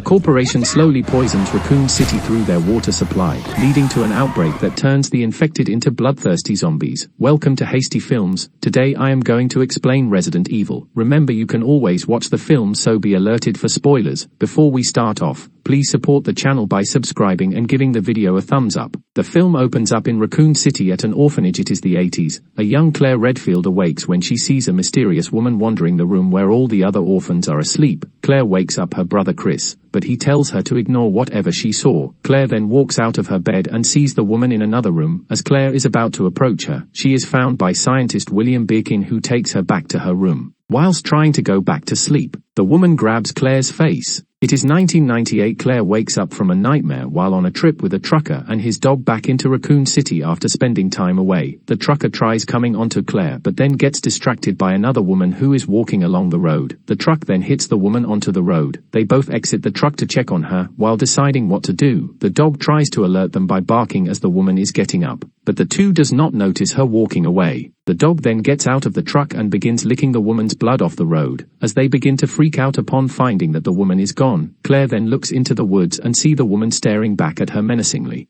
corporation slowly poisons Raccoon City through their water supply, leading to an outbreak that turns the infected into bloodthirsty zombies. Welcome to Hasty Films. Today I am going to explain Resident Evil. Remember, you can always watch the film, so be alerted for spoilers. Before we start off, please support the channel by subscribing and giving the video a thumbs up. The film opens up in Raccoon City at an orphanage. It is the 80s. A young Claire Redfield awakes when she sees a mysterious woman wandering the room where all the other orphans are asleep. Claire wakes up her brother Chris, but he tells her to ignore whatever she saw. Claire then walks out of her bed and sees the woman in another room. As Claire is about to approach her, she is found by scientist William Birkin, who takes her back to her room. Whilst trying to go back to sleep, the woman grabs Claire's face. It is 1998. Claire wakes up from a nightmare while on a trip with a trucker and his dog back into Raccoon City after spending time away. The trucker tries coming onto Claire but then gets distracted by another woman who is walking along the road. The truck then hits the woman onto the road. They both exit the truck to check on her. While deciding what to do, the dog tries to alert them by barking as the woman is getting up, but the two does not notice her walking away. The dog then gets out of the truck and begins licking the woman's blood off the road. As they begin to freak out upon finding that the woman is gone, Claire then looks into the woods and sees the woman staring back at her menacingly.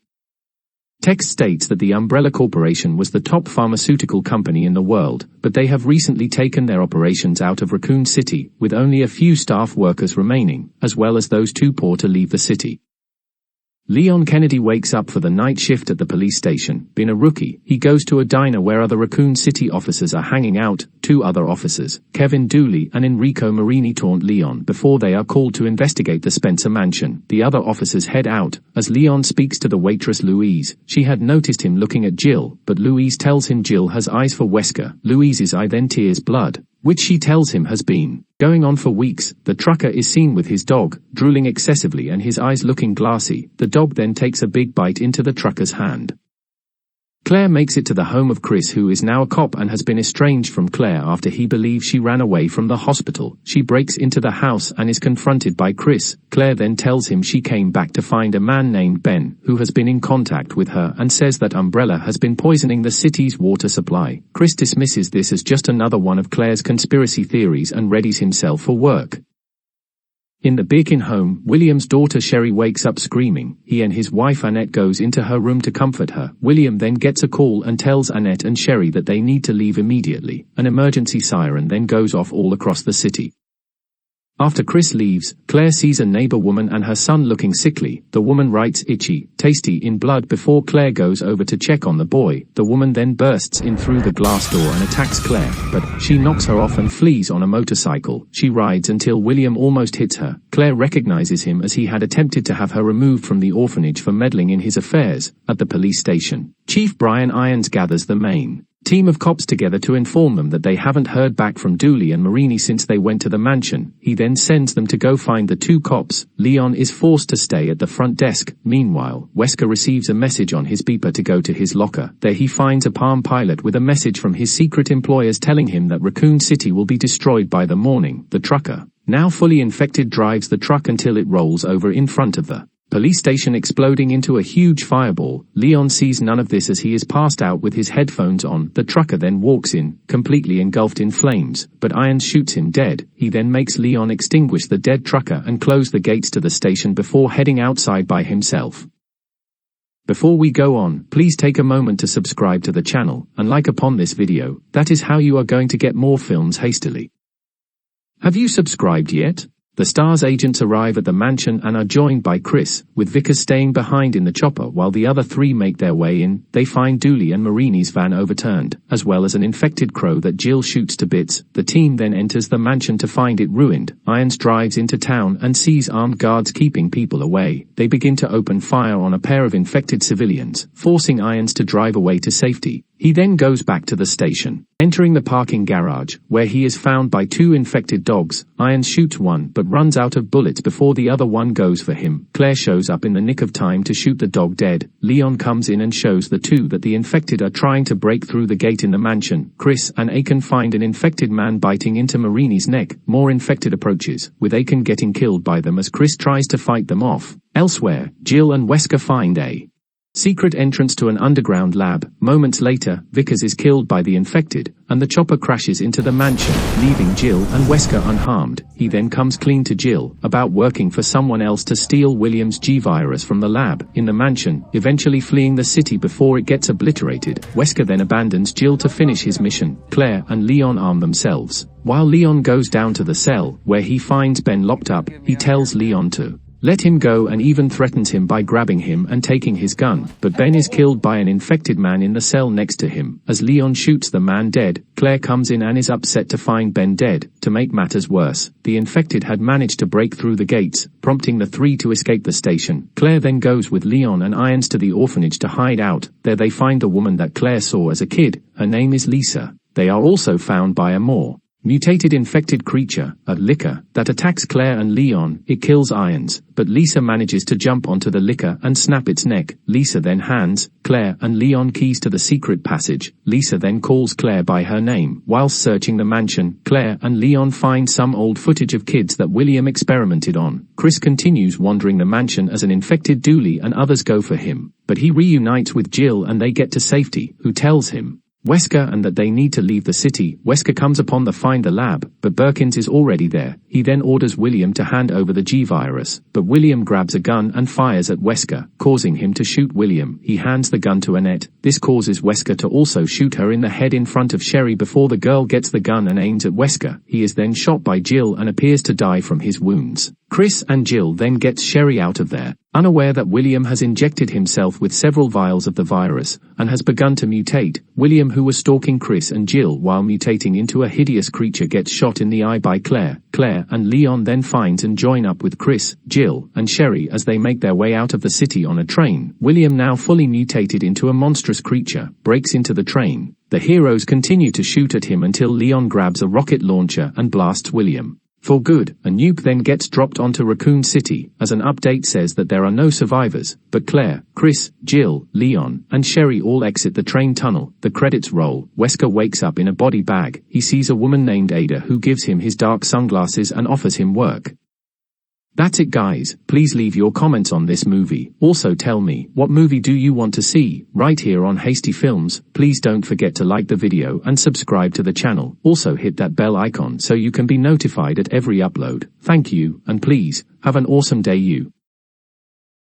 Text states that the Umbrella Corporation was the top pharmaceutical company in the world, but they have recently taken their operations out of Raccoon City, with only a few staff workers remaining, as well as those too poor to leave the city. Leon Kennedy wakes up for the night shift at the police station. Being a rookie, he goes to a diner where other Raccoon City officers are hanging out. Two other officers, Kevin Dooley and Enrico Marini, taunt Leon before they are called to investigate the Spencer mansion. The other officers head out, as Leon speaks to the waitress Louise. She had noticed him looking at Jill, but Louise tells him Jill has eyes for Wesker. Louise's eye then tears blood, which she tells him has been going on for weeks. The trucker is seen with his dog, drooling excessively and his eyes looking glassy. The dog then takes a big bite into the trucker's hand. Claire makes it to the home of Chris, who is now a cop and has been estranged from Claire after he believes she ran away from the hospital. She breaks into the house and is confronted by Chris. Claire then tells him she came back to find a man named Ben, who has been in contact with her and says that Umbrella has been poisoning the city's water supply. Chris dismisses this as just another one of Claire's conspiracy theories and readies himself for work. In the Birkin home, William's daughter Sherry wakes up screaming. He and his wife Annette goes into her room to comfort her. William then gets a call and tells Annette and Sherry that they need to leave immediately. An emergency siren then goes off all across the city. After Chris leaves, Claire sees a neighbor woman and her son looking sickly. The woman writes "itchy, tasty" in blood before Claire goes over to check on the boy. The woman then bursts in through the glass door and attacks Claire, but she knocks her off and flees on a motorcycle. She rides until William almost hits her. Claire recognizes him as he had attempted to have her removed from the orphanage for meddling in his affairs. At the police station, Chief Brian Irons gathers the main team of cops together to inform them that they haven't heard back from Dooley and Marini since they went to the mansion. He then sends them to go find the two cops. Leon is forced to stay at the front desk. Meanwhile, Wesker receives a message on his beeper to go to his locker. There he finds a Palm Pilot with a message from his secret employers telling him that Raccoon City will be destroyed by the morning. The trucker, now fully infected, drives the truck until it rolls over in front of the police station, exploding into a huge fireball. Leon sees none of this as he is passed out with his headphones on. The trucker then walks in, completely engulfed in flames, but Irons shoots him dead. He then makes Leon extinguish the dead trucker and close the gates to the station before heading outside by himself. Before we go on, please take a moment to subscribe to the channel and like upon this video. That is how you are going to get more films hastily. Have you subscribed yet? The STARS agents arrive at the mansion and are joined by Chris, with Vickers staying behind in the chopper while the other three make their way in. They find Dooley and Marini's van overturned, as well as an infected crow that Jill shoots to bits. The team then enters the mansion to find it ruined. Irons drives into town and sees armed guards keeping people away. They begin to open fire on a pair of infected civilians, forcing Irons to drive away to safety. He then goes back to the station, entering the parking garage, where he is found by two infected dogs. Irons shoots one but runs out of bullets before the other one goes for him. Claire shows up in the nick of time to shoot the dog dead. Leon comes in and shows the two that the infected are trying to break through the gate in the mansion. Chris and Aiken find an infected man biting into Marini's neck. More infected approaches, with Aiken getting killed by them as Chris tries to fight them off. Elsewhere, Jill and Wesker find a Secret entrance to an underground lab. Moments later, Vickers is killed by the infected, and the chopper crashes into the mansion, leaving Jill and Wesker unharmed. He then comes clean to Jill about working for someone else to steal William's G-virus from the lab in the mansion, eventually fleeing the city before it gets obliterated. Wesker then abandons Jill to finish his mission. Claire and Leon arm themselves. While Leon goes down to the cell, where he finds Ben locked up, he tells Leon to let him go and even threatens him by grabbing him and taking his gun, but Ben is killed by an infected man in the cell next to him. As Leon shoots the man dead, Claire comes in and is upset to find Ben dead. To make matters worse, the infected had managed to break through the gates, prompting the three to escape the station. Claire then goes with Leon and Irons to the orphanage to hide out. There they find the woman that Claire saw as a kid. Her name is Lisa. They are also found by a more mutated infected creature, a Licker, that attacks Claire and Leon. It kills Irons, but Lisa manages to jump onto the Licker and snap its neck. Lisa then hands Claire and Leon keys to the secret passage. Lisa then calls Claire by her name. Whilst searching the mansion, Claire and Leon find some old footage of kids that William experimented on. Chris continues wandering the mansion as an infected Dooley and others go for him, but he reunites with Jill and they get to safety, who tells him Wesker and that they need to leave the city. Wesker comes upon the Find the Lab, but Birkins is already there. He then orders William to hand over the G-virus, but William grabs a gun and fires at Wesker, causing him to shoot William. He hands the gun to Annette. This causes Wesker to also shoot her in the head in front of Sherry before the girl gets the gun and aims at Wesker. He is then shot by Jill and appears to die from his wounds. Chris and Jill then gets Sherry out of there, unaware that William has injected himself with several vials of the virus, and has begun to mutate. William, who was stalking Chris and Jill while mutating into a hideous creature, gets shot in the eye by Claire. Claire and Leon then find and join up with Chris, Jill, and Sherry as they make their way out of the city on a train. William, now fully mutated into a monstrous creature, breaks into the train. The heroes continue to shoot at him until Leon grabs a rocket launcher and blasts William for good. A nuke then gets dropped onto Raccoon City, as an update says that there are no survivors, but Claire, Chris, Jill, Leon, and Sherry all exit the train tunnel. The credits roll. Wesker wakes up in a body bag. He sees a woman named Ada who gives him his dark sunglasses and offers him work. That's it, guys. Please leave your comments on this movie. Also tell me, what movie do you want to see? Right here on Hasty Films. Please don't forget to like the video and subscribe to the channel. Also hit that bell icon so you can be notified at every upload. Thank you, and please, have an awesome day you.